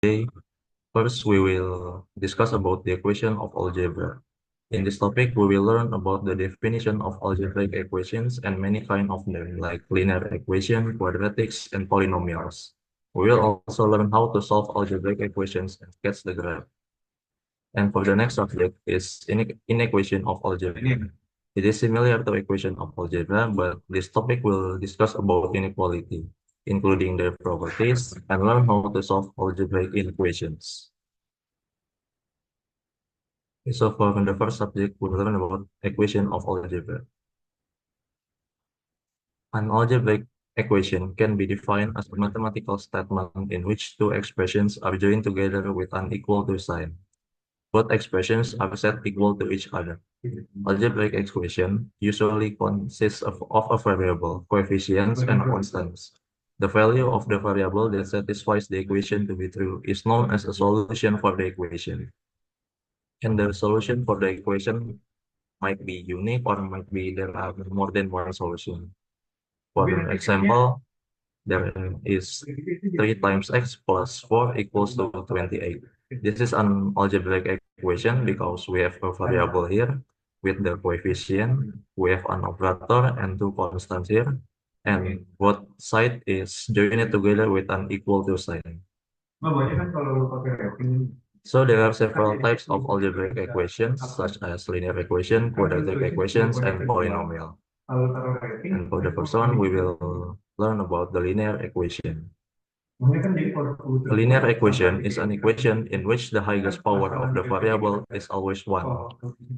Today, first we will discuss about the equation of algebra. In this topic, we will learn about the definition of algebraic equations and many kind of them, like linear equation, quadratics, and polynomials. We will also learn how to solve algebraic equations and sketch the graph. And for the next subject is inequation of algebra. It is similar to equation of algebra, but this topic will discuss about inequality, including their properties, and learn how to solve algebraic inequations. So for the first subject, we'll learn about equation of algebra. An algebraic equation can be defined as a mathematical statement in which two expressions are joined together with an equal to sign. Both expressions are set equal to each other. Algebraic equation usually consists of a variable, coefficients, and constants. The value of the variable that satisfies the equation to be true is known as a solution for the equation. And the solution for the equation might be unique or might be there are more than one solution. For example, there is 3 times x plus 4 equals to 28. This is an algebraic equation because we have a variable here with the coefficient, we have an operator and two constants here, and both side is joined together with an equal to sign. So there are several types of algebraic equations, such as linear equation, quadratic equations, and polynomial. And for the first one, we will learn about the linear equation. A linear equation is an equation in which the highest power of the variable is always 1.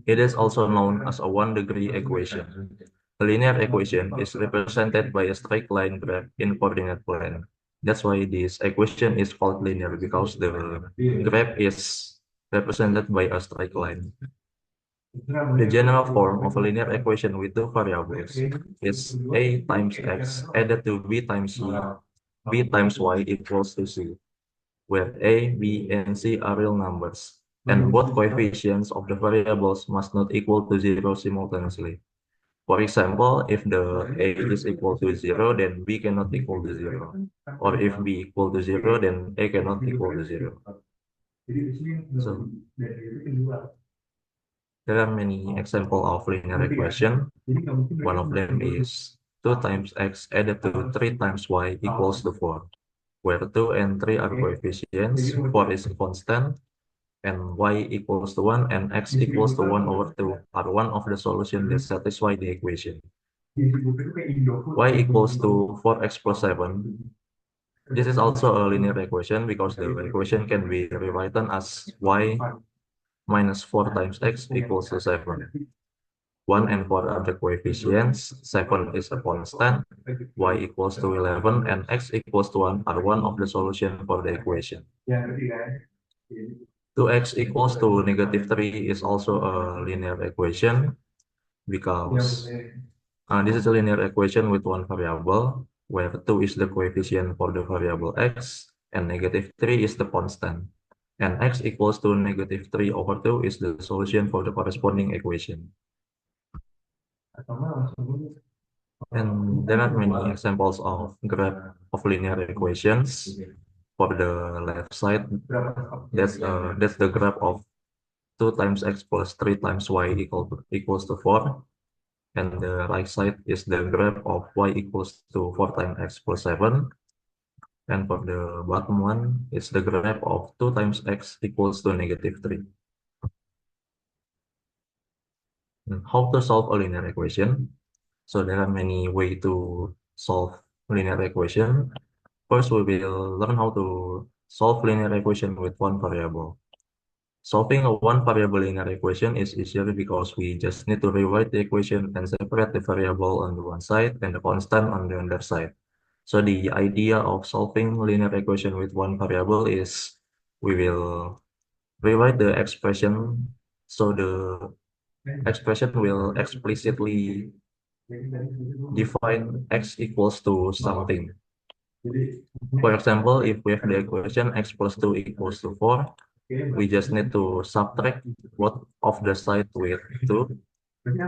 It is also known as a one-degree equation. A linear equation is represented by a straight line graph in coordinate plane. That's why this equation is called linear, because the graph is represented by a straight line. The general form of a linear equation with two variables is a times x added to b times c, b times y equals to c, where a, b, and c are real numbers, and both coefficients of the variables must not equal to 0 simultaneously. For example, if the a is equal to 0, then b cannot equal to 0. Or if b equal to 0, then a cannot equal to 0. So, there are many examples of linear equation. One of them is 2 times x added to 3 times y equals to 4, where 2 and 3 are coefficients, 4 is a constant, and y equals to 1 and x equals to 1 over 2 are one of the solutions that satisfy the equation. Y equals to 4x plus 7. This is also a linear equation because the equation can be rewritten as y minus 4 times x equals to 7. 1 and 4 are the coefficients, 7 is a constant, y equals to 11, and x equals to 1 are one of the solutions for the equation. 2x equals to negative 3 is also a linear equation because this is a linear equation with one variable, where 2 is the coefficient for the variable x, and negative 3 is the constant. And x equals to negative 3 over 2 is the solution for the corresponding equation. And there are many examples of graph of linear equations. For the left side, that's the graph of 2 times x plus 3 times y equals to 4. And the right side is the graph of y equals to 4 times x plus 7. And for the bottom one, it's the graph of 2 times x equals to negative 3. And how to solve a linear equation? So there are many ways to solve linear equation. First, we will learn how to solve linear equation with one variable. Solving a one variable linear equation is easier because we just need to rewrite the equation and separate the variable on the one side and the constant on the other side. So the idea of solving linear equation with one variable is we will rewrite the expression, so the expression will explicitly define x equals to something. For example, if we have the equation x plus 2 equals to 4, we just need to subtract both of the side with 2.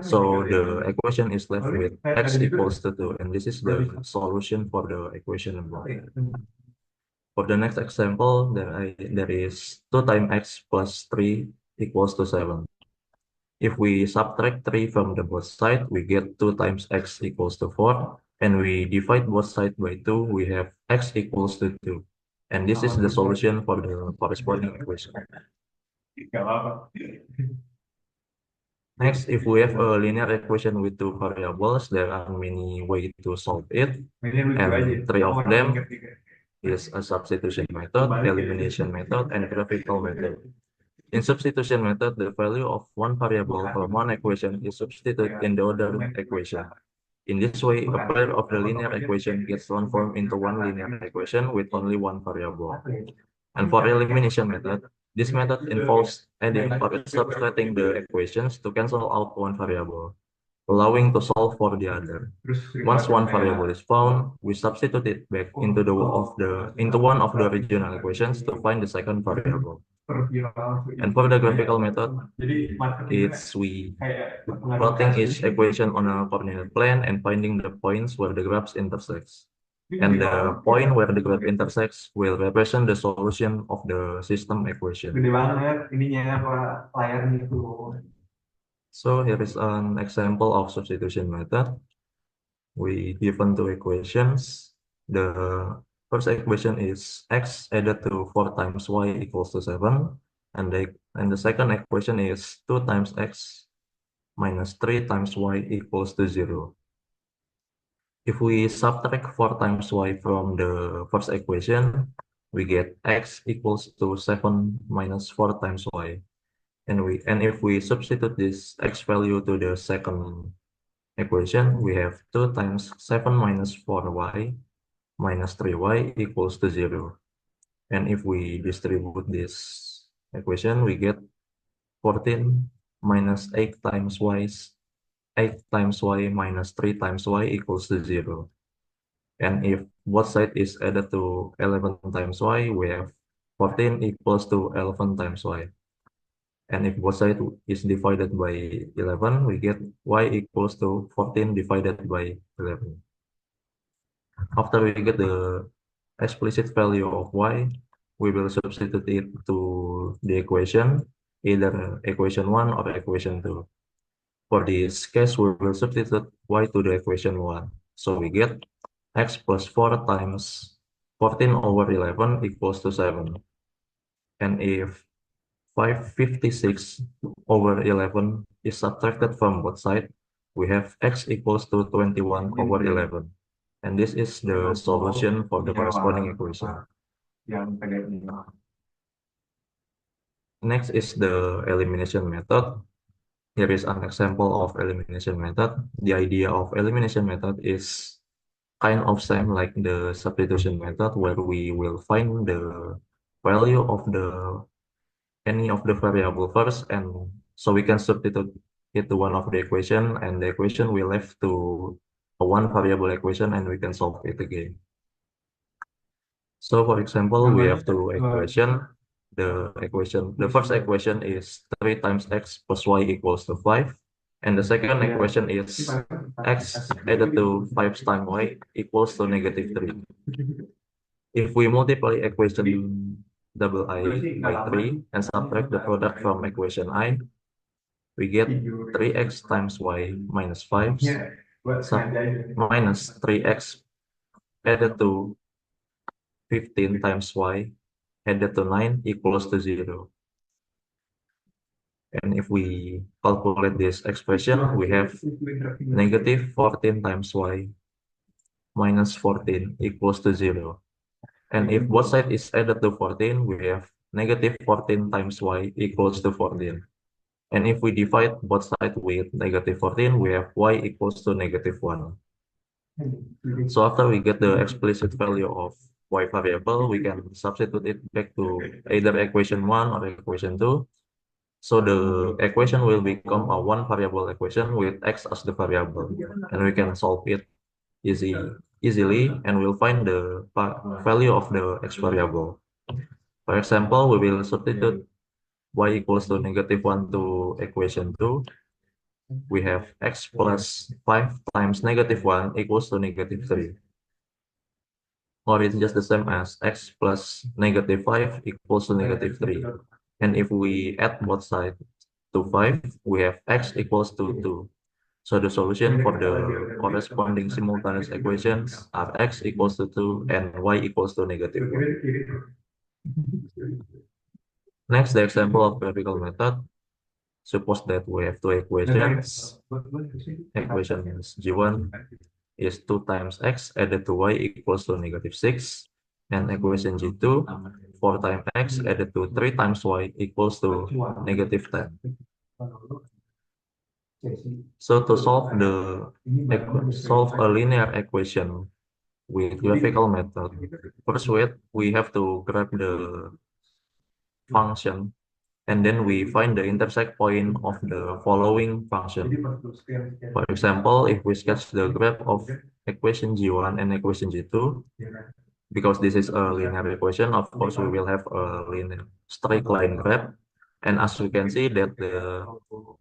So the equation is left with x equals to 2, and this is the solution for the equation above. For the next example, there is 2 times x plus 3 equals to 7. If we subtract 3 from the both sides, we get 2 times x equals to 4. And we divide both sides by 2, we have x equals to 2. And this is the solution for the corresponding equation. Next, if we have a linear equation with two variables, there are many ways to solve it. And 3 of them is a substitution method, elimination method, and graphical method. In substitution method, the value of one variable from one equation is substituted in the other equation. In this way, a pair of the linear equation gets transformed into one linear equation with only one variable. And for elimination method, this method involves adding or subtracting the equations to cancel out one variable, allowing to solve for the other. Once one variable is found, we substitute it back into one of the original equations to find the second variable. And for the graphical method, it's we plotting each equation on a coordinate plane and finding the points where the graphs intersect. And the point where the graph intersects will represent the solution of the system equation. Gede banget ininya apa layarnya itu. So here is an example of substitution method. We given two equations. The first equation is x added to 4 times y equals to 7. And the second equation is 2 times x minus 3 times y equals to 0. If we subtract 4 times y from the first equation, we get x equals to 7 minus 4 times y. And if we substitute this x value to the second equation, we have 2 times 7 minus 4y minus 3y equals to 0. And if we distribute this equation, we get 14 minus 8 times y minus 3 times y equals to 0. And if both side is added to 11 times y, we have 14 equals to 11 times y. And if both side is divided by 11, we get y equals to 14 divided by 11. After we get the explicit value of y, we will substitute it to the equation, either equation 1 or equation 2. For this case, we will substitute y to the equation 1. So we get x plus 4 times 14 over 11 equals to 7. And if 556 over 11 is subtracted from both sides, we have x equals to 21 over 11. And this is the solution for the corresponding equation. Next is the elimination method. Here is an example of elimination method. The idea of elimination method is kind of same like the substitution method, where we will find the value of any of the variable first, and so we can substitute it to one of the equation, and the equation will left to a one variable equation, and we can solve it again. So for example, we have two equation. The first equation is 3 times x plus y equals to 5. And the second equation is x added to 5 times y equals to negative 3. If we multiply equation double I by 3 and subtract the product from equation I, we get 3x times y minus 5 minus 3x added to 15 times y added to 9 equals to 0. And if we calculate this expression, we have negative 14 times y minus 14 equals to 0. And if both sides is added to 14, we have negative 14 times y equals to 14. And if we divide both sides with negative 14, we have y equals to negative 1. So after we get the explicit value of y variable, we can substitute it back to either equation 1 or equation 2. So the equation will become a one variable equation with x as the variable, and we can solve it easily, and we'll find the value of the x variable. For example, we will substitute y equals to negative 1 to equation 2. We have x plus 5 times negative 1 equals to negative 3. or it's just the same as x plus -5 equals to -3. And if we add both sides to 5, we have x equals to 2. So the solution for the corresponding simultaneous equations are x equals to 2 and y equals to -1. Next, the example of graphical method. Suppose that we have two equations. Equation is G1 is 2 times x added to y equals to -6. And equation G2, 4 times x added to 3 times y equals to -10. So to solve a linear equation with graphical method, first we have to grab the function, and then we find the intersect point of the following function. For example, if we sketch the graph of equation G1 and equation G2, because this is a linear equation, of course we will have a linear straight line graph. And as we can see that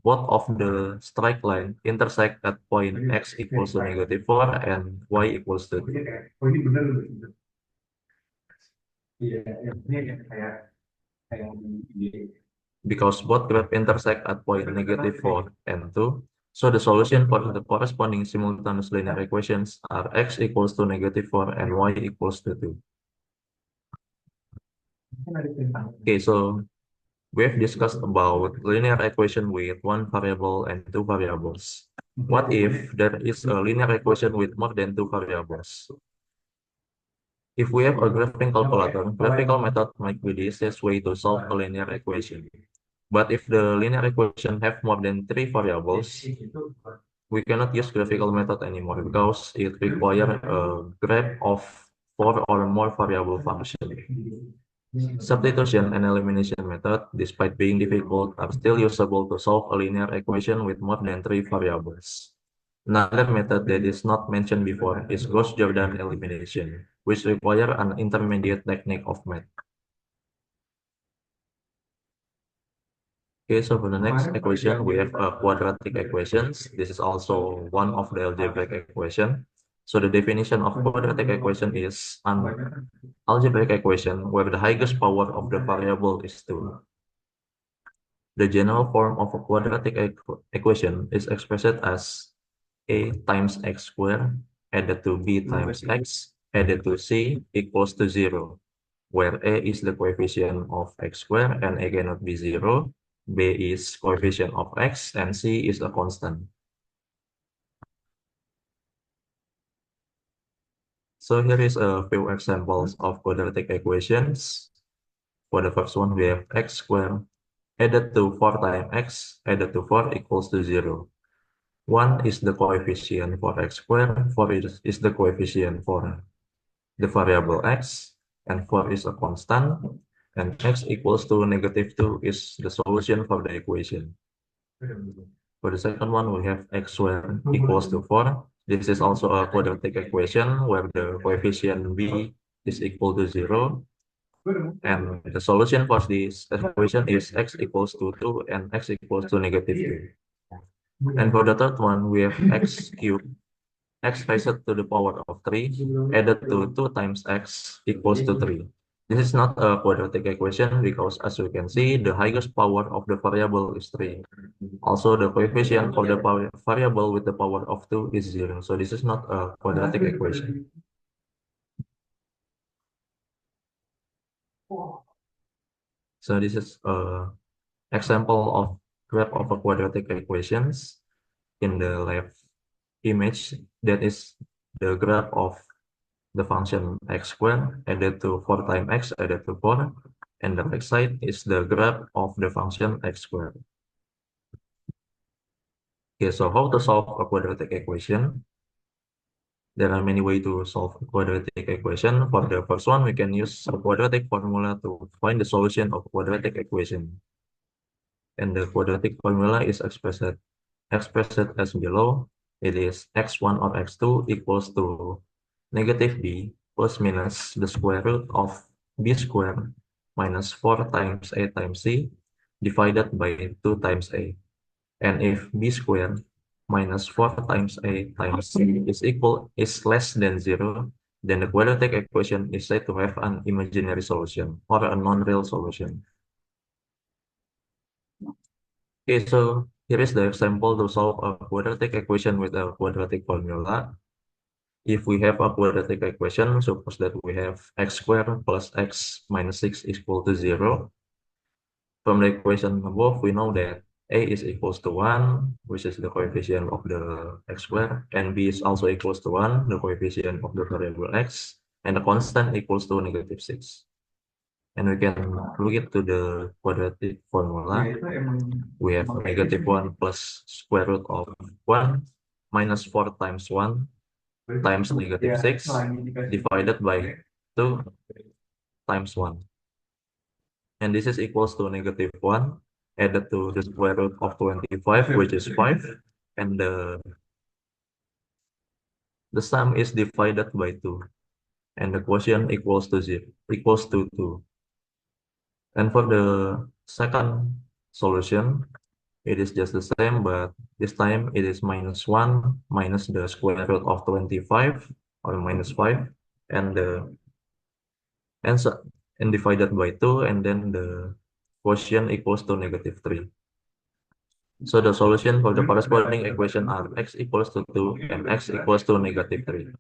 both of the straight line intersect at point x equals to -4 and y equals to 2. Because both graph intersect at point -4 and 2, so the solution for the corresponding simultaneous linear equations are x equals to -4 and y equals to 2. Okay, so we have discussed about linear equation with one variable and two variables. What if there is a linear equation with more than two variables? If we have a graphing calculator, graphical method might be the easiest way to solve a linear equation. But if the linear equation have more than 3 variables, we cannot use graphical method anymore because it requires a graph of 4 or more variable function. Substitution and elimination method, despite being difficult, are still usable to solve a linear equation with more than 3 variables. Another method that is not mentioned before is Gauss-Jordan elimination, which requires an intermediate technique of math. Okay, so for the next equation, we have quadratic equations. This is also one of the algebraic equation. So the definition of quadratic equation is an algebraic equation where the highest power of the variable is 2. The general form of a quadratic equation is expressed as a times x squared added to b times x added to c equals to 0, where a is the coefficient of x squared and a cannot be 0, b is coefficient of x, and c is a constant. So here is a few examples of quadratic equations. For the first one, we have x squared added to 4 times x added to 4 equals to 0. 1 is the coefficient for x squared, 4 is the coefficient for the variable x, and 4 is a constant, and x equals to -2 is the solution for the equation. For the second one, we have x squared equals to 4. This is also a quadratic equation where the coefficient b is equal to 0. And the solution for this equation is x equals to 2 and x equals to -2. And for the third one, we have x cubed, x raised to the power of 3 added to 2 times x equals to 3. This is not a quadratic equation because, as we can see, the highest power of the variable is 3. Also, the coefficient for the variable with the power of 2 is 0. So this is not a quadratic equation. So this is an example of graph of a quadratic equations. In the left image, that is the graph of the function x squared added to 4 times x added to 4, and the right side is the graph of the function x squared. Okay, so how to solve a quadratic equation? There are many ways to solve a quadratic equation. For the first one, we can use a quadratic formula to find the solution of a quadratic equation. And the quadratic formula is expressed as below. It is x1 or x2 equals to -b plus minus the square root of b squared minus 4 times a times c divided by 2 times a. And if b squared minus 4 times a times c is less than 0, then the quadratic equation is said to have an imaginary solution or a non-real solution. Okay, so here is the example to solve a quadratic equation with a quadratic formula. If we have a quadratic equation, suppose that we have x squared plus x minus 6 is equal to 0. From the equation above, we know that a is equals to 1, which is the coefficient of the x squared, and b is also equals to 1, the coefficient of the variable x, and the constant equals to negative 6. And we can look it to the quadratic formula. We have negative 1 plus square root of 1 minus 4 times 1 times negative 6 divided by 2 times 1. And this is equals to negative 1 added to the square root of 25, which is 5. And the sum is divided by 2. And the quotient equals to 0, equals to 2. And for the second solution, it is just the same, but this time it is minus 1 minus the square root of 25 or minus 5 and and divided by 2, and then the quotient equals to negative 3. So the solution for the corresponding equation are x equals to 2 and x equals to negative 3.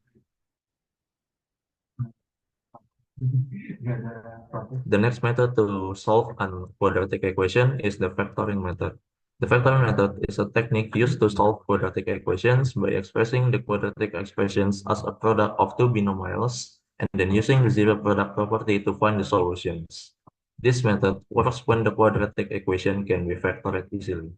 The next method to solve a quadratic equation is the factoring method. The factoring method is a technique used to solve quadratic equations by expressing the quadratic expressions as a product of two binomials and then using the zero product property to find the solutions. This method works when the quadratic equation can be factored easily.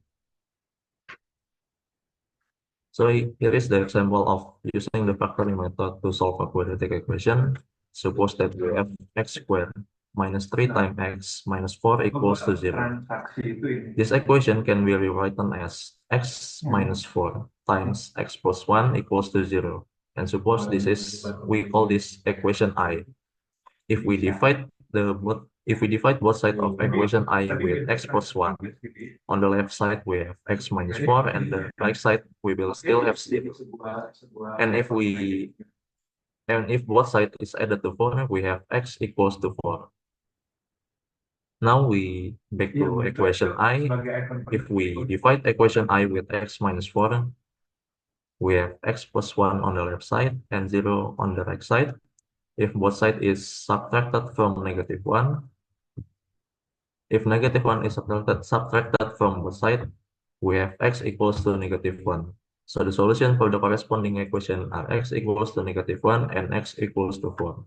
So here is the example of using the factoring method to solve a quadratic equation. Suppose that we have x squared minus 3 times x minus 4 equals to 0. This equation can be rewritten as x minus 4 times x plus 1 equals to 0. And suppose this is, we call this equation I. If we divide both sides of equation I with x plus 1, on the left side we have x minus 4, and the right side we will still have 0. And if both sides is added to 4, we have x equals to 4. Now we back to equation I. If we divide equation I with x minus 4, we have x plus 1 on the left side and 0 on the right side. If both sides is subtracted from negative 1, if negative 1 is subtracted from both sides, we have x equals to negative 1. So the solution for the corresponding equation are x equals to negative 1 and x equals to 4.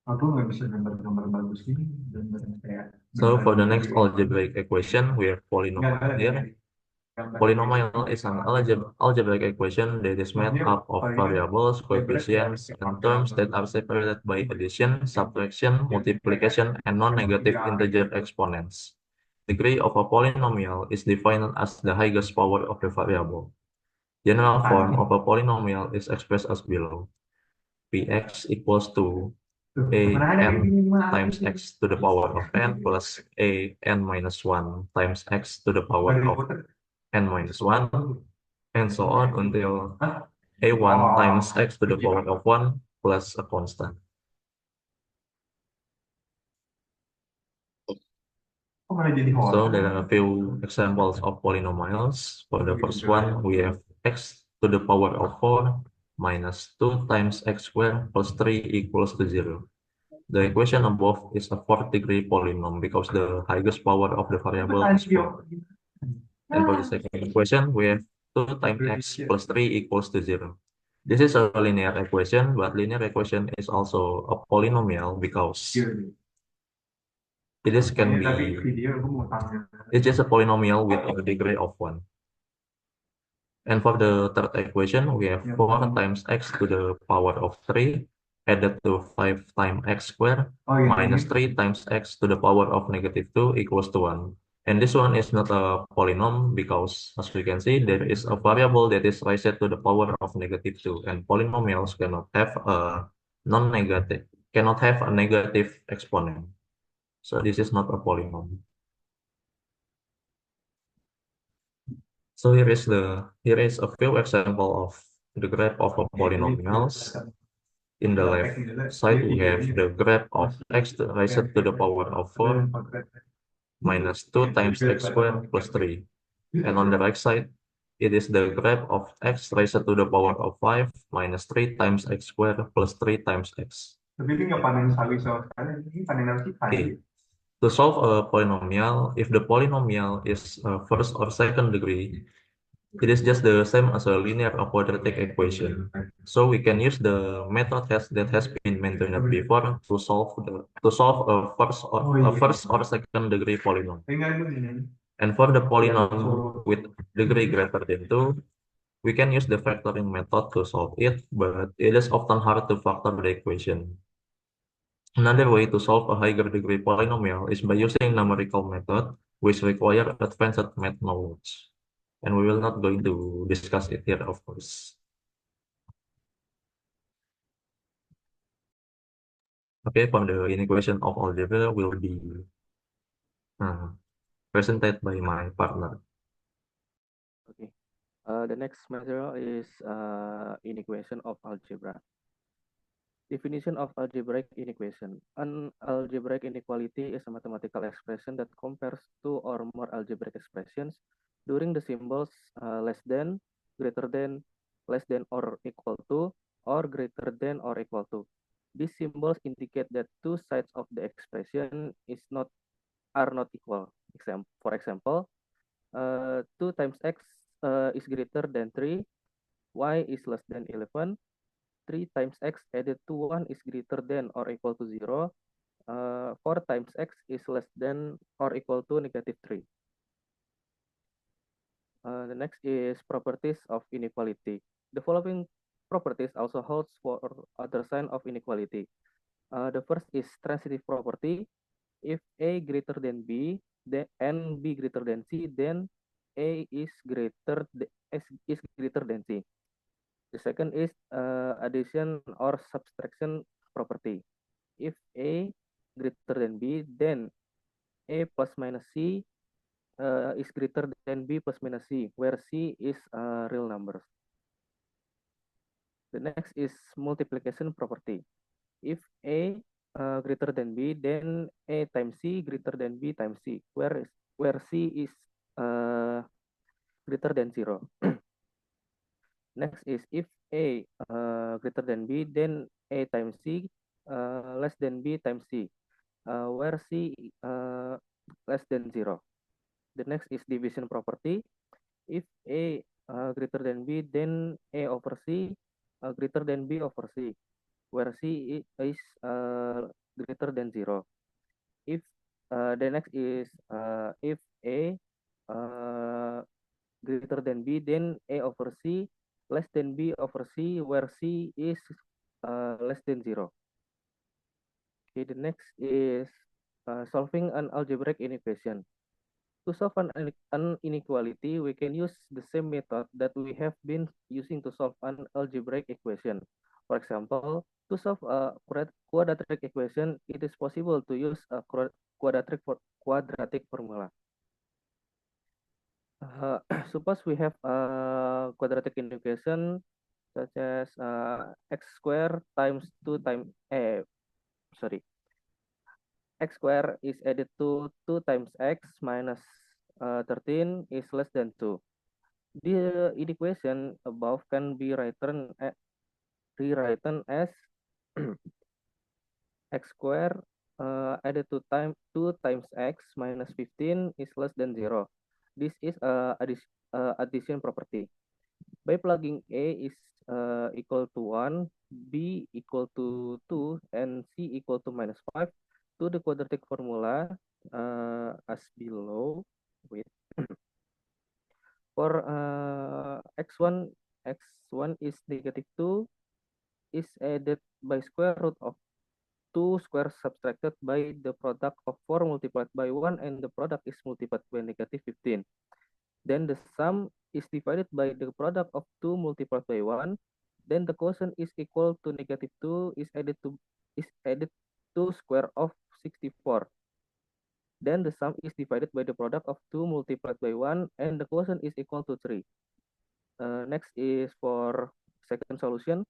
Aku nggak bisa gambar-gambar bagus ini, gambar kayak So for the next algebraic equation, we have polynomial here. Polynomial is an algebraic equation that is made up of variables, coefficients, and terms that are separated by addition, subtraction, multiplication, and non-negative integer exponents. Degree of a polynomial is defined as the highest power of the variable. General form of a polynomial is expressed as below. Px equals to a n times x to the power of n plus a n minus 1 times x to the power of n minus 1, and so on until a1 times x to the power of 1 plus a constant. So there are a few examples of polynomials. For the first one, we have x to the power of 4 minus 2 times x squared plus 3 equals to 0. The equation above is a fourth-degree polynomial because the highest power of the variable is 4. And for the second equation, we have 2 times x plus 3 equals to 0. This is a linear equation, but linear equation is also a polynomial because it is a polynomial with a degree of 1. And for the third equation, we have 4 times x to the power of 3 added to 5 times x squared minus 3 times x to the power of negative 2 equals to 1. And this one is not a polynomial because, as we can see, there is a variable that is raised to the power of negative 2. And polynomials cannot have a negative exponent. So this is not a polynomial. So here is a few example of the graph of a polynomials. In the left side, we have the graph of x raised to the power of 4 minus 2 times x squared plus 3. And on the right side, it is the graph of x raised to the power of 5 minus 3 times x squared plus 3 times x. Tapi ini nggak panen sawi sama sekali, ini panen apa sih? Okay. To solve a polynomial, if the polynomial is first or second degree, it is just the same as a linear or quadratic equation. So we can use the method that has been mentioned before to solve a first or second degree polynomial. And for the polynomial with degree greater than 2, we can use the factoring method to solve it, but it is often hard to factor the equation. Another way to solve a higher degree polynomial is by using numerical method, which require advanced math knowledge. And we will not going to discuss it here, of course. Okay, for the inequation of algebra will be presented by my partner. Okay. The next material is inequation of algebra. Definition of algebraic inequation. An algebraic inequality is a mathematical expression that compares two or more algebraic expressions during the symbols less than, greater than, less than or equal to, or greater than or equal to. These symbols indicate that two sides of the expression are not equal. For example, 2 times x is greater than 3, y is less than 11, 3 times x added to 1 is greater than or equal to 0. 4 times x is less than or equal to negative 3. The next is properties of inequality. The following properties also holds for other sign of inequality. The first is transitive property. If A greater than B, and B greater than C, then A is greater than C. The second is addition or subtraction property. If A greater than B, then A plus minus C is greater than B plus minus C, where C is real numbers. The next is multiplication property. If A greater than B, then A times C greater than B times C, where C is greater than 0. Next is if A greater than B, then A times C less than B times C, where C less than 0. The next is division property. If A greater than B, then A over C greater than B over C, where C is greater than 0. If the next is if A greater than B, then A over C less than B over C, where C is less than 0. Okay, the next is solving an algebraic inequation. To solve an inequality, we can use the same method that we have been using to solve an algebraic equation. For example, to solve a quadratic equation, it is possible to use a quadratic formula. Suppose we have a quadratic equation such as x squared times 2 times x squared is added to 2 times x minus 13 is less than 2. The equation above can be rewritten as x squared added to 2 times x minus 15 is less than 0. This is addition property. By plugging A is equal to 1, B equal to 2, and C equal to minus 5 to the quadratic formula as below. Wait. For x1 is negative 2 is added by square root of 2 square subtracted by the product of 4 multiplied by 1 and the product is multiplied by negative 15. Then the sum is divided by the product of 2 multiplied by 1. Then the quotient is equal to negative 2 is added to square of 64. Then the sum is divided by the product of 2 multiplied by 1 and the quotient is equal to 3. Next is for second solution.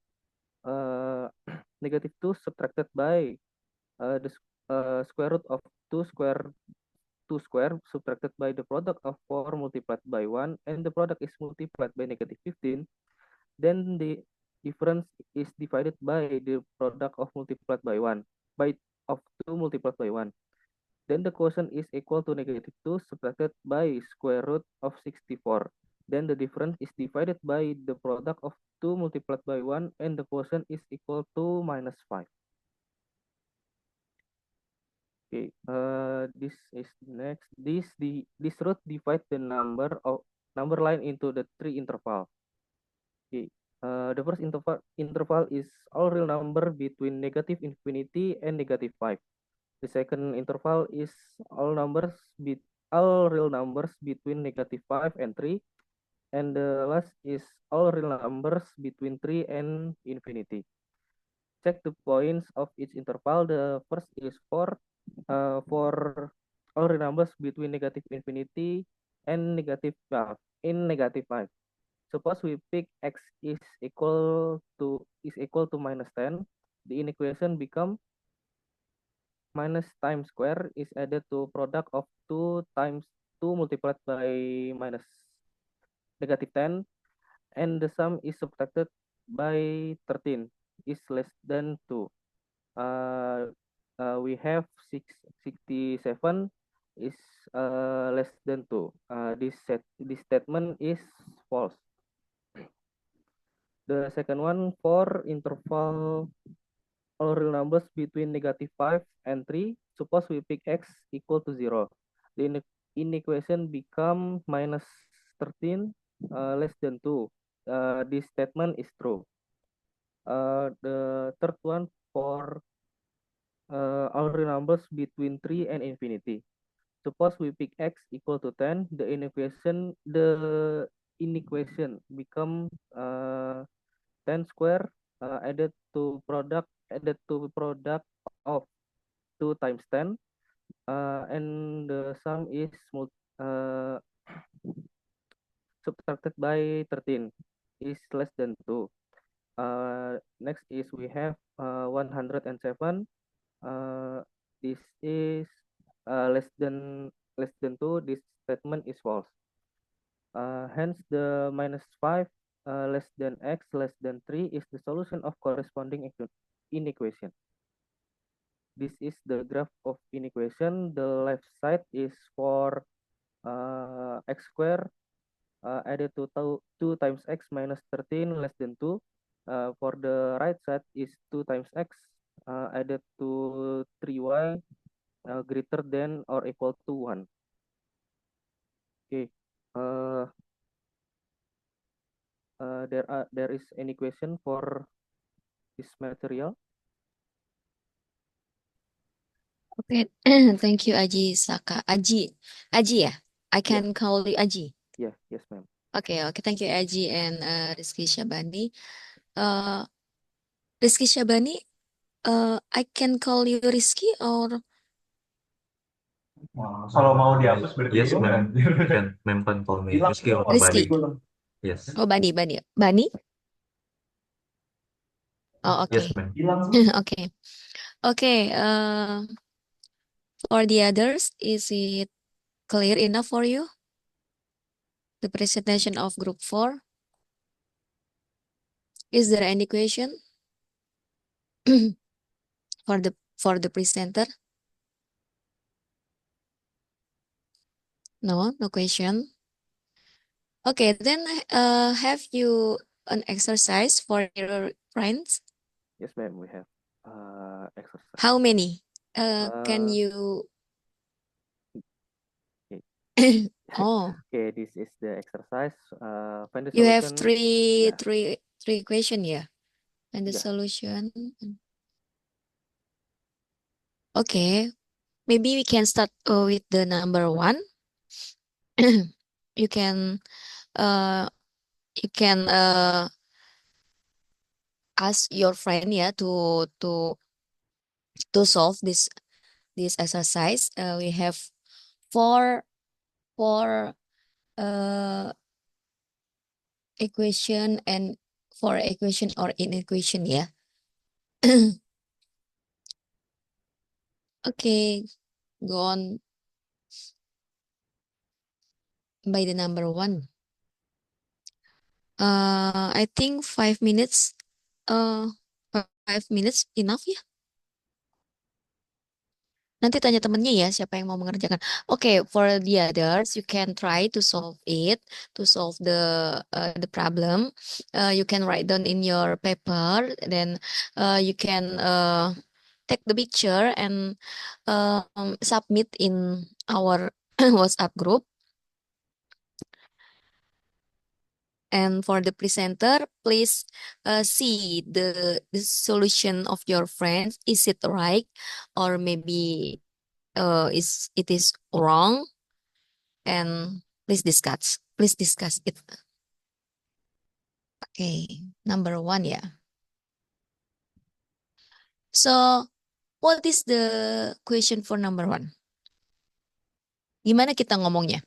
negative 2 subtracted by the square root of 2 square subtracted by the product of 4 multiplied by 1, and the product is multiplied by negative 15, then the difference is divided by the product of multiplied by 1 by of 2 multiplied by 1. Then the quotient is equal to negative 2 subtracted by square root of 64. Then the difference is divided by the product of 2 multiplied by 1, and the quotient is equal to minus 5. Okay, this is next. This root divide the number line into the three interval. Okay, the first interval is all real number between negative infinity and negative 5. The second interval is all real numbers between negative 5 and 3. And the last is all real numbers between 3 and infinity. Check the points of each interval. The first is for all real numbers between negative infinity and negative 5. Suppose we pick x is equal to minus 10. The inequation become minus time square is added to product of 2 times 2 multiplied by minus negative 10, and the sum is subtracted by 13 is less than 2. We have 67 is less than 2. This statement is false. The second one, for interval all real numbers between negative 5 and 3, suppose we pick x equal to 0. The inequation become minus 13 less than 2. This statement is true. The third one, for all real numbers between 3 and infinity. Suppose we pick x equal to 10, the inequation become 10 square added to product of 2 times 10, and the sum is subtracted by 13 is less than 2. Next is we have 107. This is less than 2. This statement is false. Hence the minus 5 less than x less than 3 is the solution of corresponding inequation. This is the graph of inequation. The left side is for x square added to 2 times x minus 13 less than 2. For the right side is 2 times x added to 3y greater than or equal to 1. Okay. There is any question for this material? Okay, thank you, Aji Saka. Aji ya? I can call you Aji. Yeah, yes, ma'am. Okay, thank you, Aji and Rizky Syabani. Rizky Syabani, I can call you Rizky or Kalau mau dihapus berarti Yes, ma'am. Ma'am can call me Rizky or Rizky? Bani. Yes. Oh, Bani. Bani? Oh, Yes, okay. ma'am. Okay. Okay, for the others, is it clear enough for you? The presentation of group 4? Is there any question for the presenter? No question. Okay, then have you an exercise for your friends? Yes, ma'am, we have exercise. How many? Can you? Oh, Okay, this is the exercise. Find the you have solution. three question, yeah, and the Yeah. solution. Okay, maybe we can start with the number 1. You can ask your friend, yeah, to solve this exercise. We have four equation and 4 equation or inequation, yeah. Okay, go on by the number one. I think 5 minutes. 5 minutes enough ya. Nanti tanya temennya ya siapa yang mau mengerjakan. Okay, for the others, you can try to solve it, to solve the problem. You can write down in your paper, then you can take the picture and submit in our WhatsApp group. And for the presenter, please see the solution of your friends. Is it right, or maybe it is wrong? And please discuss it. Okay, number one ya. So, what is the question for number one? Gimana kita ngomongnya?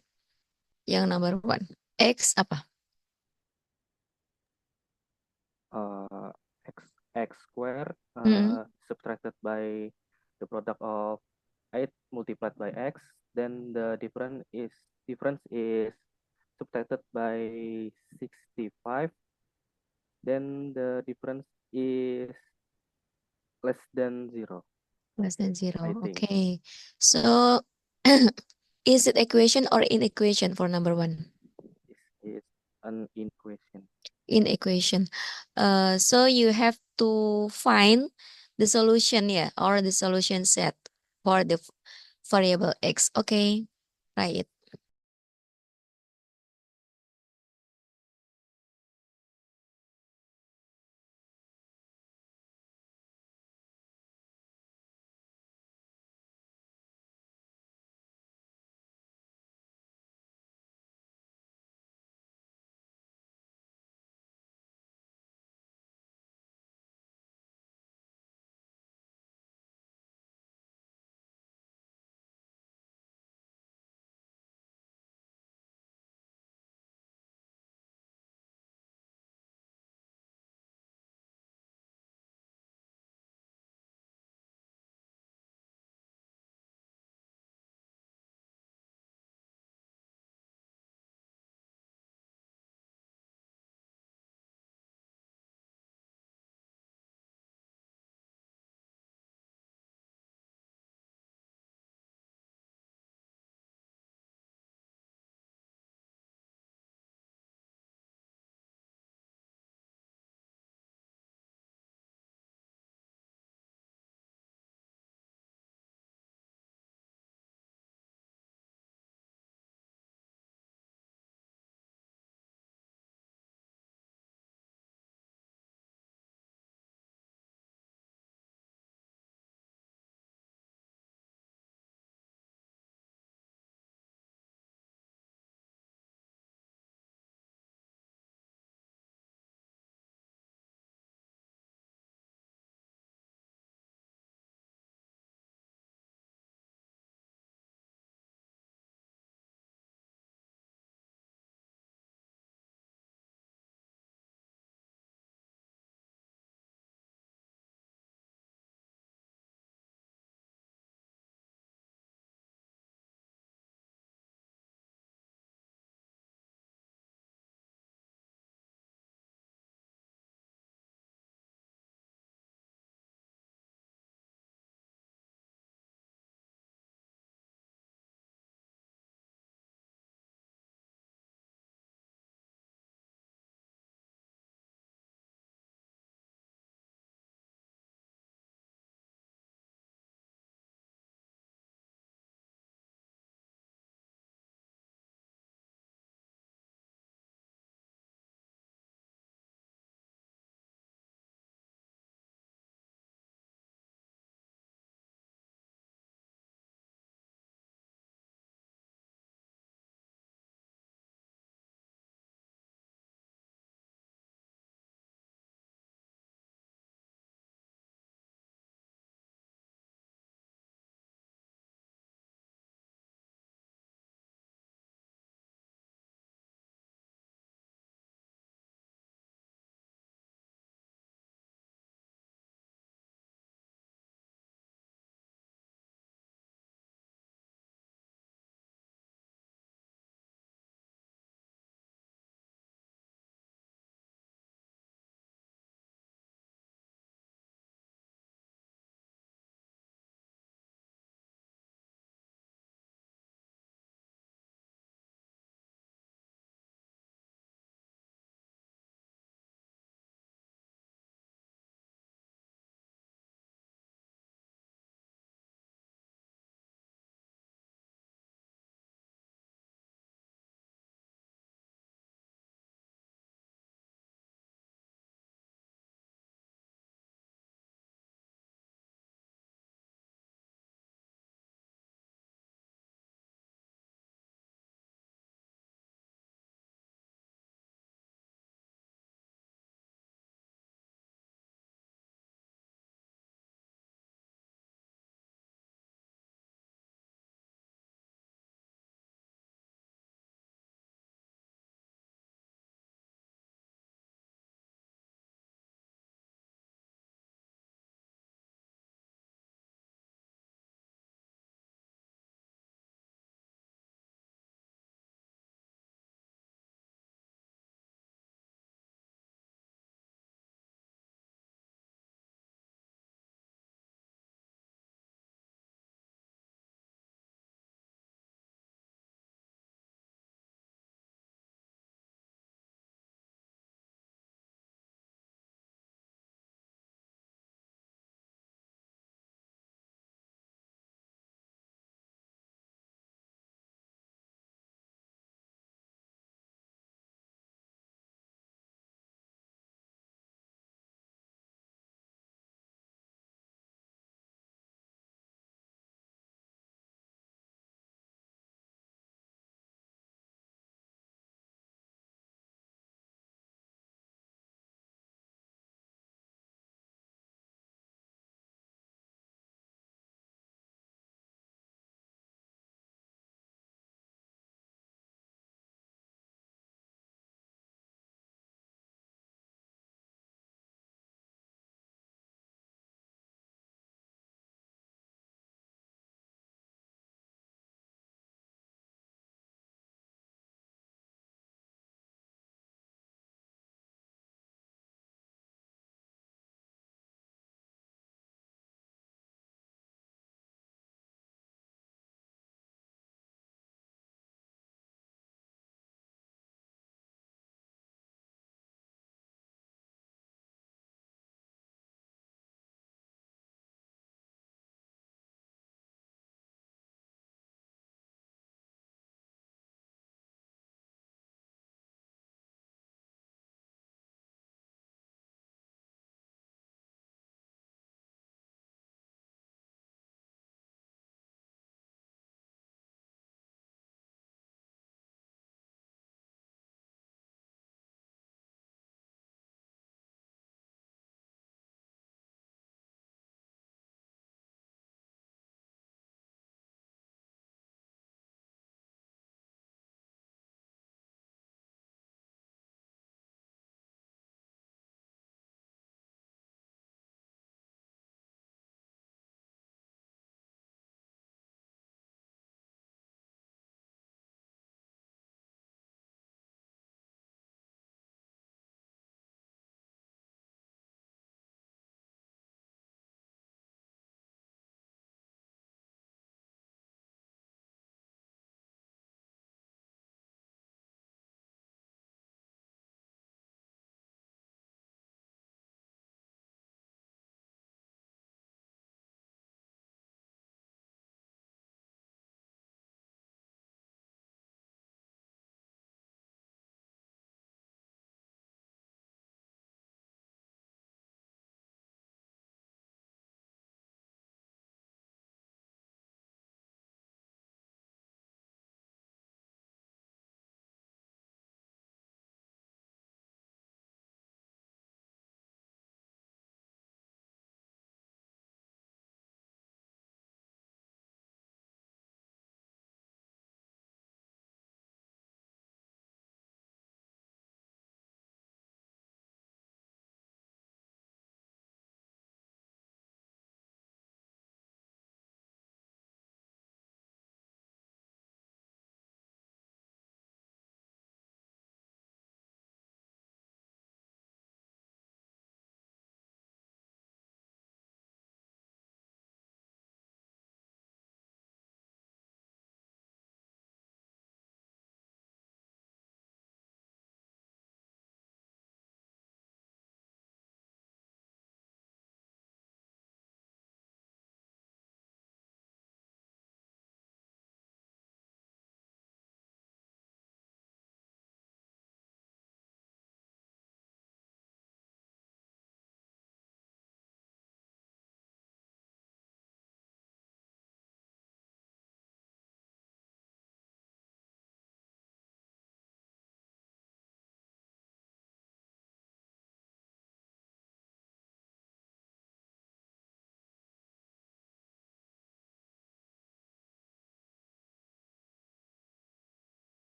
Yang number one. X apa? Uh, x square Mm-mm. subtracted by the product of 8 multiplied by x, then the difference is subtracted by 65, then the difference is less than 0, Less than I zero. think. Okay. So, is it equation or inequation for number one? This is an equation. Inequation. So you have to find the solution, yeah, or the solution set for the variable x. Okay, try it.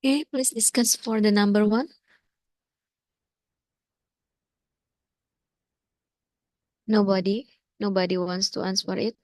Okay, please discuss for the number one. Nobody wants to answer it.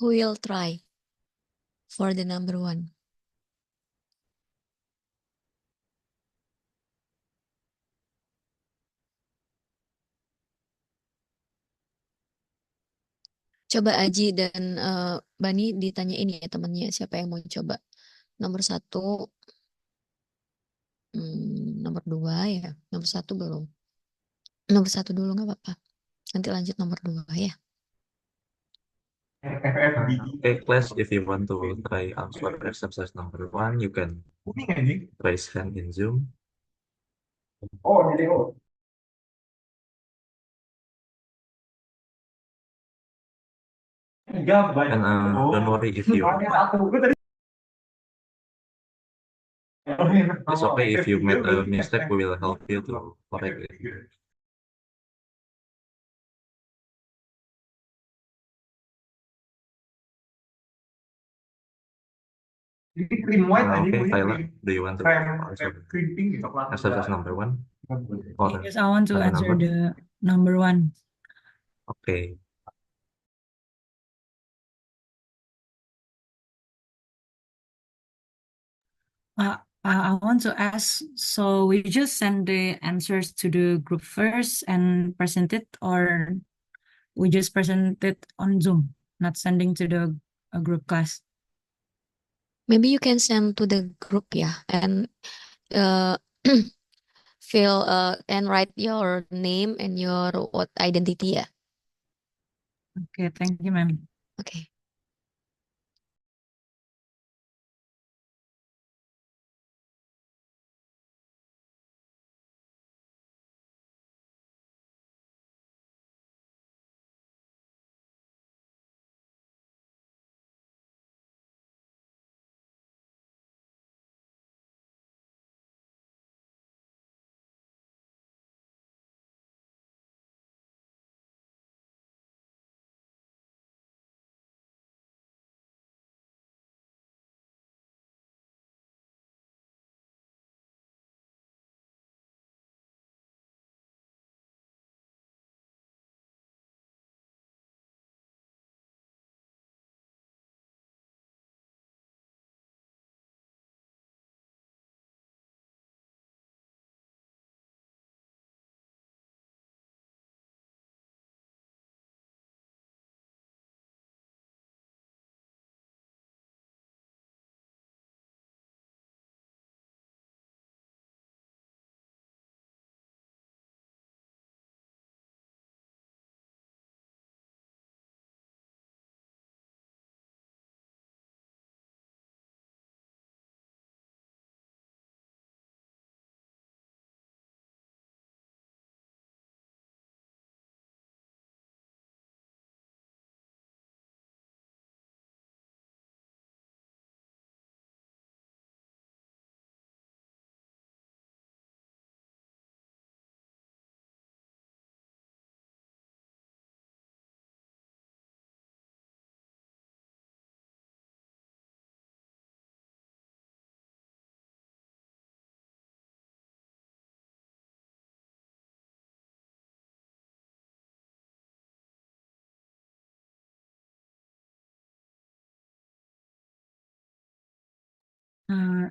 Who will try for the number one? Coba Aji dan Bani ditanyain ya temannya siapa yang mau coba. Nomor satu, nomor dua ya. Nomor satu belum. Nomor satu dulu nggak apa-apa. Nanti lanjut nomor dua ya. Okay, class, if you want to try answer exercise number one, you can Kuning anjing. raise hand in Zoom. Oh, jadi oh. Enggak, banyak. And don't worry if you Ada satu. Gue tadi. it's okay if you made a mistake, we will help you to correct it. Jadi cream white anjing. Okay, Ini Tyler, cream. do you want to Krem answer cream pink gitu. exercise number one? Or Yes, I want to other answer number? the number one. Okay. I want to ask, so we just send the answers to the group first and present it, or we just present it on Zoom, not sending to the group class? Maybe you can send to the group ya and uh, fill and write your name and your what identity ya. Okay, thank you, ma'am. Okay.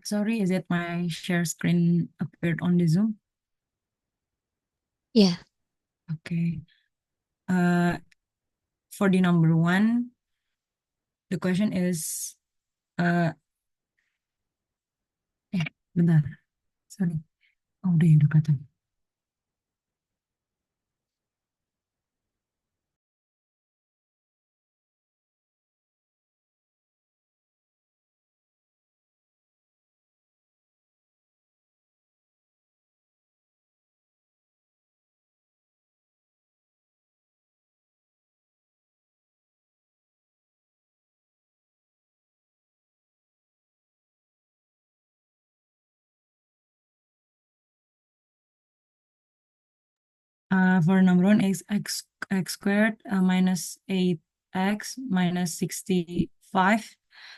Sorry, is it my share screen appeared on the Zoom? Yeah. Okay. For the number one, the question is, bentar, sorry. Oh, udah ya, udah kelihatan. For number one is x squared minus 8x minus 65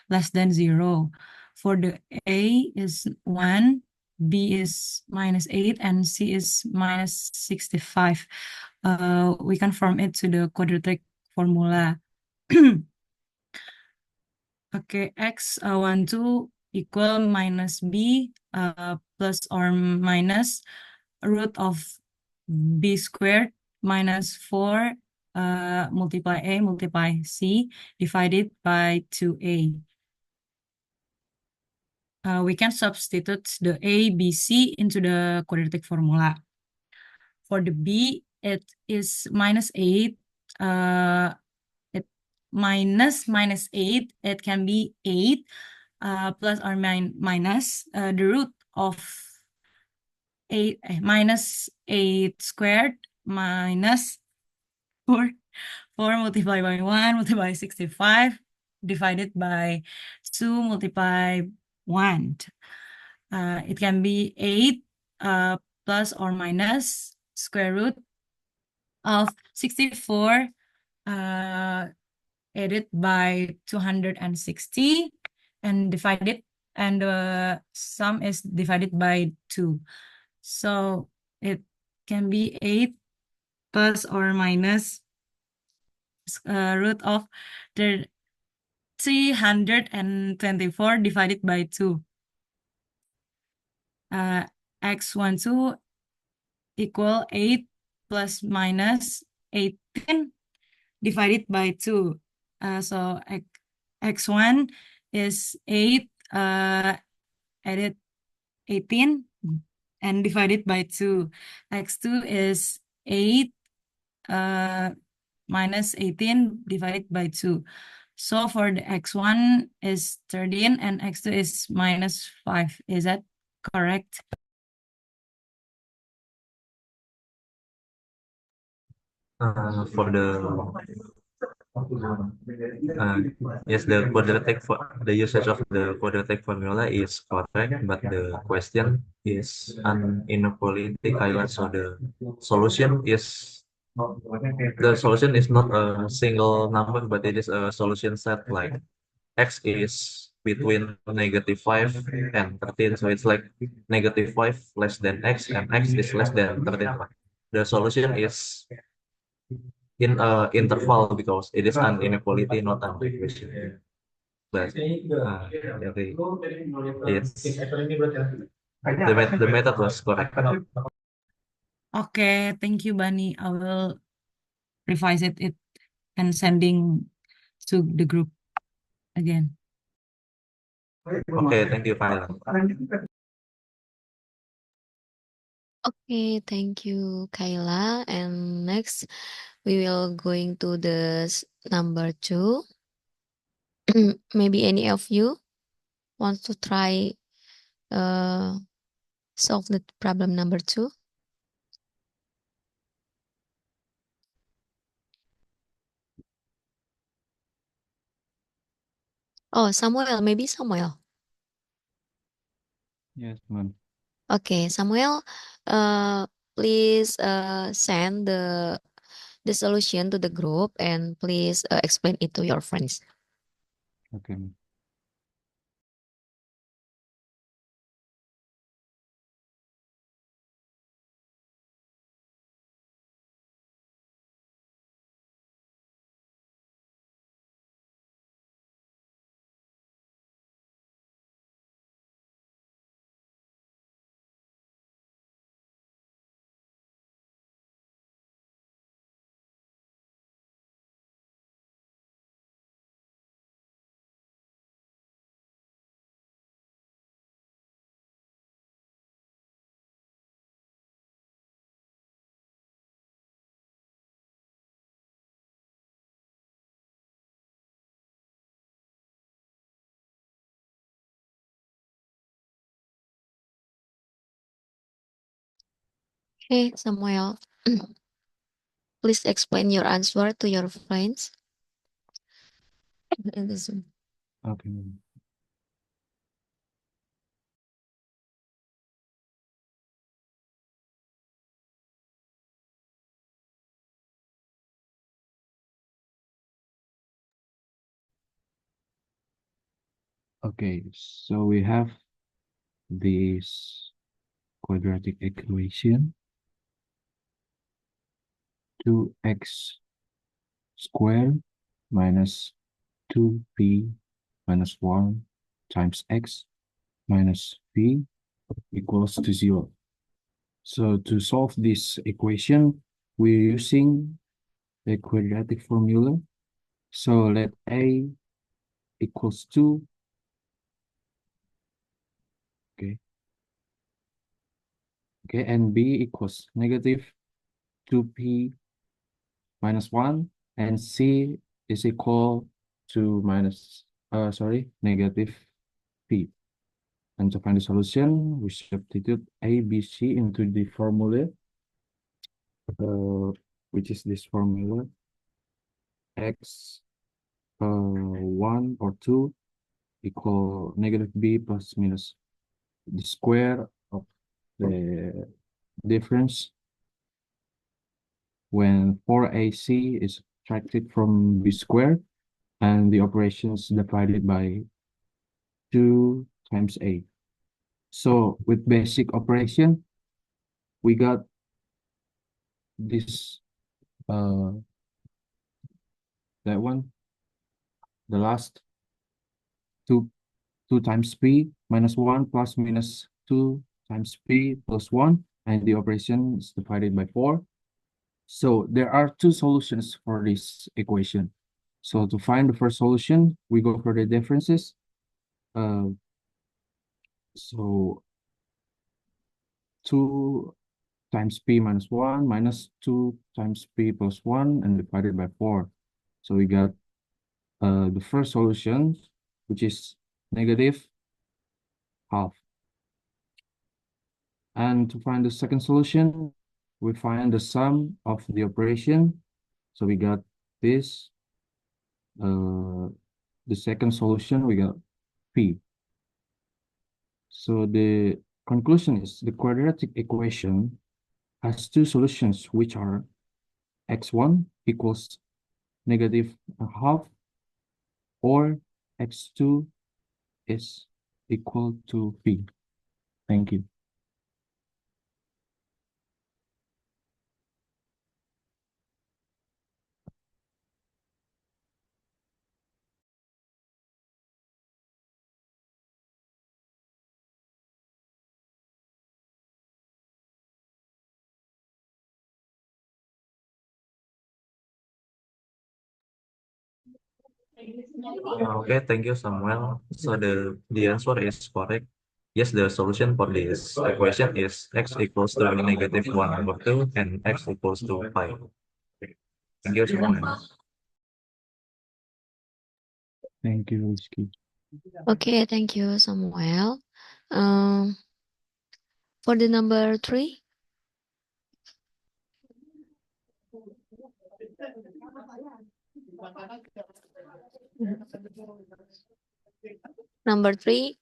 less than 0. For the A is 1, B is minus 8, and C is minus 65. We can form it to the quadratic formula. Okay, x 1, 2 equal minus b plus or minus root of b squared minus 4 multiply a multiply c divided by 2a. We can substitute the a, b, c into the quadratic formula. For the b, it is minus 8. Minus 8, it can be 8 plus or minus the root of 8 minus 8 squared minus 4 multiplied by 1 multiplied by 65 divided by 2 multiplied by 1. It can be 8 plus or minus square root of 64 added by 260 and divided, and the sum is divided by 2. So it can be 8 plus or minus root of 324 divided by 2. X12 equal 8 plus minus 18 divided by 2. So x1 is 8 added 18 and divided by 2. X2 is 8 minus 18 divided by 2. So for the x1 is 13 and x2 is minus 5. Is that correct? For the yes, the usage of the quadratic formula is correct, but the question is an inequality island, so the solution is not a single number, but it is a solution set. Like x is between -5 and 13, so it's like -5 less than x, and x is less than 13. The solution is in interval because it is an inequality, not an equation. But jadi the method was correct. Okay, thank you, Bani. I will revise it and sending to the group again. Okay, thank you, Kayla. Okay, thank you, Kayla. And next, we will going to the number 2. Maybe any of you wants to try solve the problem number 2? Oh, Samuel, maybe Samuel. Yes, ma'am. Okay, Samuel, please send the solution to the group and please explain it to your friends. Okay, ma'am. Okay, Samuel, please explain your answer to your friends in the Zoom. Okay, ma'am. Okay, so we have this quadratic equation 2x squared minus 2p minus 1 times x minus p equals to 0. So to solve this equation, we're using the quadratic formula. So let a equals 2. Okay, and b equals negative 2p minus 1, and c is equal to negative p. And to find the solution, we substitute a, b, c into the formula, which is this formula, x 1 or 2 equal negative b plus minus the square of the difference when 4ac is subtracted from b squared and the operations divided by 2 times a. So with basic operation, we got this that one, the last 2 times p minus 1 plus minus 2 times p plus 1, and the operation is divided by 4. So there are two solutions for this equation. So to find the first solution, we go for the differences. So 2 times p minus 1 minus 2 times p plus 1 and divided by 4. So we got the first solution, which is negative half. And to find the second solution, we find the sum of the operation. So we got this. The second solution, we got p. So the conclusion is the quadratic equation has two solutions, which are x1 equals negative half, or x2 is equal to p. Thank you. Okay, thank you, Samuel. So the answer is correct. Yes, the solution for this equation is x equals to negative 1/2 and x equals to 5. Thank you, Samuel. Thank you, Rizky. Okay, thank you, Samuel. For the number 3. Number 3.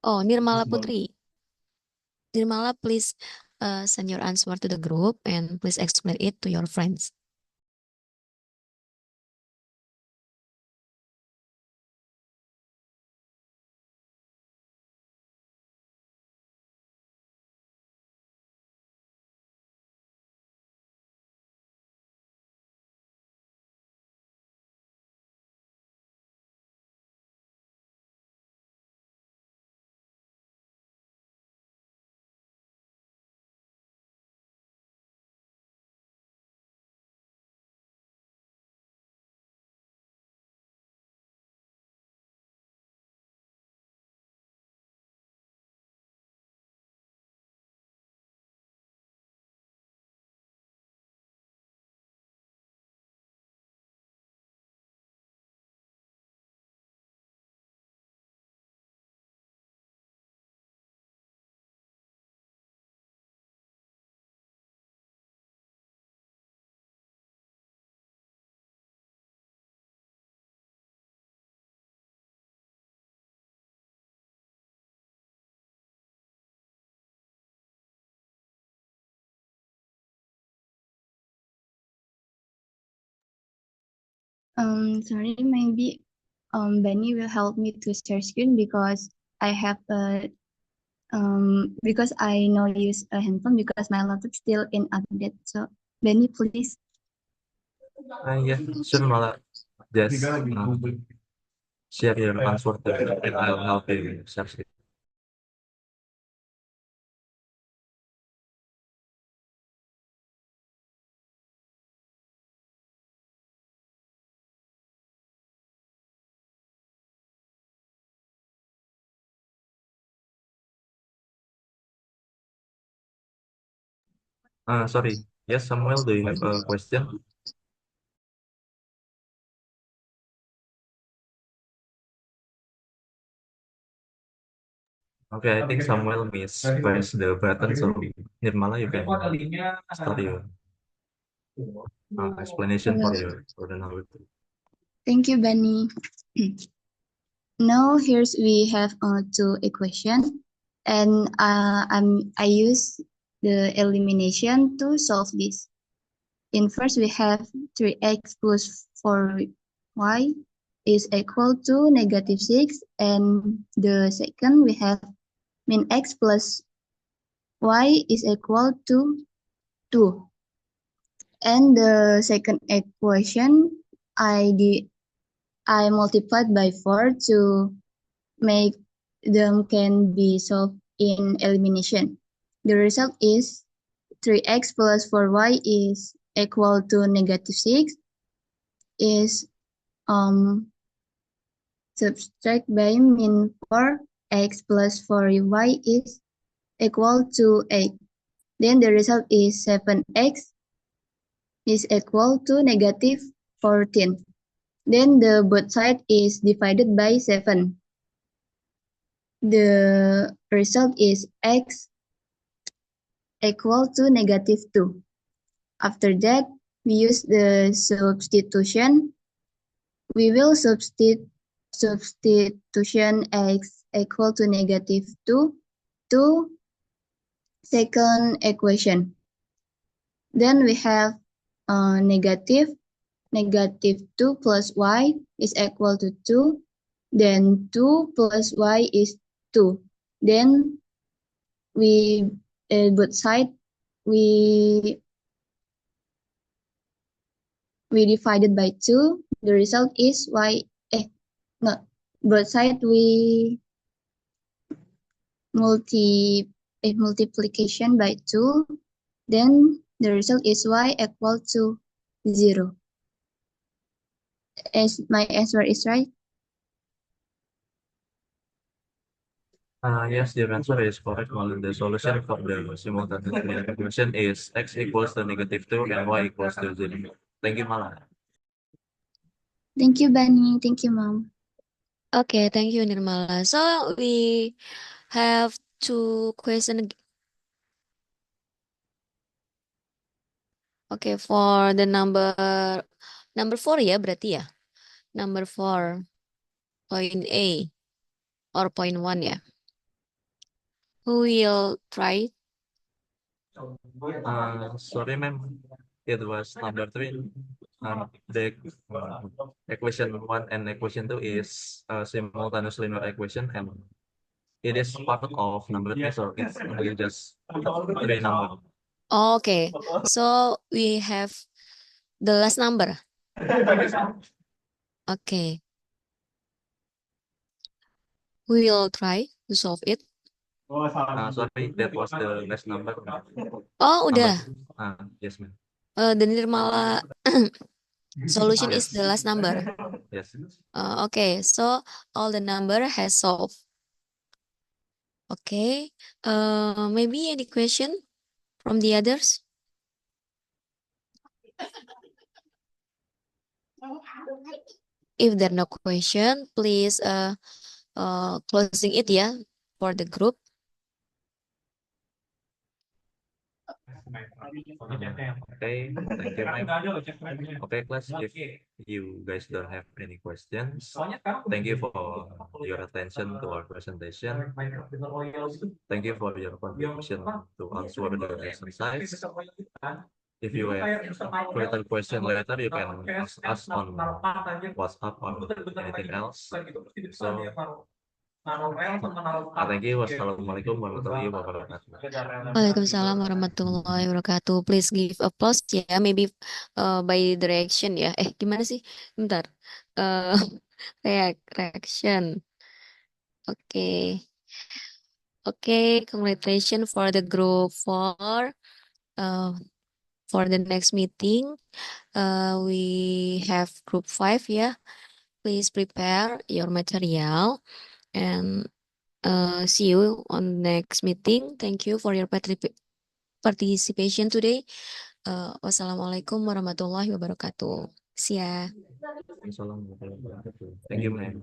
Oh, Nirmala Putri. Nirmala, please send your answer to the group and please explain it to your friends. Sorry, maybe Benny will help me to share screen because I have a because I know use a handphone because my laptop still in update. So Benny, please. Yeah, sure, Mala. Just share your answer there, and I'll help you share screen. Sorry. Yes, Samuel, do you have a question? Okay, I think Samuel press the button, so Nirmala, you can start your explanation for the number two. Thank you, Benny. Now here's we have two equations, and I use the elimination to solve this. In first we have 3x plus 4y is equal to negative 6, and the second we have min x plus y is equal to 2. And the second equation I multiplied by 4 to make them can be solved in elimination. The result is 3x plus 4y is equal to negative 6 is subtract by min 4x plus 4y is equal to 8. Then the result is 7x is equal to negative 14. Then the both side is divided by 7. The result is x equal to negative 2. After that, we use the substitution. We will substitution x equal to negative 2 to second equation. Then we have negative 2 plus y is equal to 2. Then 2 plus y is 2. Then we both side we divided by 2. The result is y. Both side we multiplication by 2. Then the result is y equal to 0. As my answer is right. Yes, your answer is correct. Well, the solution for the simultaneous equation is x equals to negative 2 and y equals to 0. Thank you, Mala. Thank you, Benny. Thank you, Mom. Okay, thank you, Nirmala. So we have two questions. Okay, for the number 4 ya berarti ya. Number 4, point A or point 1 ya. Who will try? Sorry, ma'am. It was number 3. The equation 1 and equation 2 is a simultaneous linear equation, and it is part of number 3, so it's only just 3 number. Okay, so we have the last number. Okay. We will try to solve it. Sorry, that was the last number. Oh, udah. Yes, ma'am. The Nirmala solution is the last number. Yes. Okay, so all the number has solved. Okay. Maybe any question from the others? If there are no question, please closing it ya for the group. Okay, thank you, ma'am. Okay, class, if you guys don't have any questions, thank you for your attention to our presentation. Thank you for your contribution to answer the exercise. if you have further question later, you can ask us on WhatsApp or anything else. So, thank you. Wassalamualaikum warahmatullahi wabarakatuh. Waalaikumsalam warahmatullahi wabarakatuh. Please give applause ya, maybe by direction ya. Gimana sih? Bentar. Eh reaction. Oke. Oke, congratulations for the group 4. For the next meeting, we have group 5 ya. Please prepare your material and see you on next meeting. Thank you for your participation today. Wassalamualaikum warahmatullahi wabarakatuh. See ya. Assalamualaikum warahmatullahi wabarakatuh. Thank you, ma'am.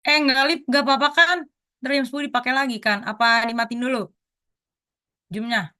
Ngalip gak apa-apa kan? Ntar jam 10 dipakai lagi kan? Apa dimatiin dulu? Zoom-nya?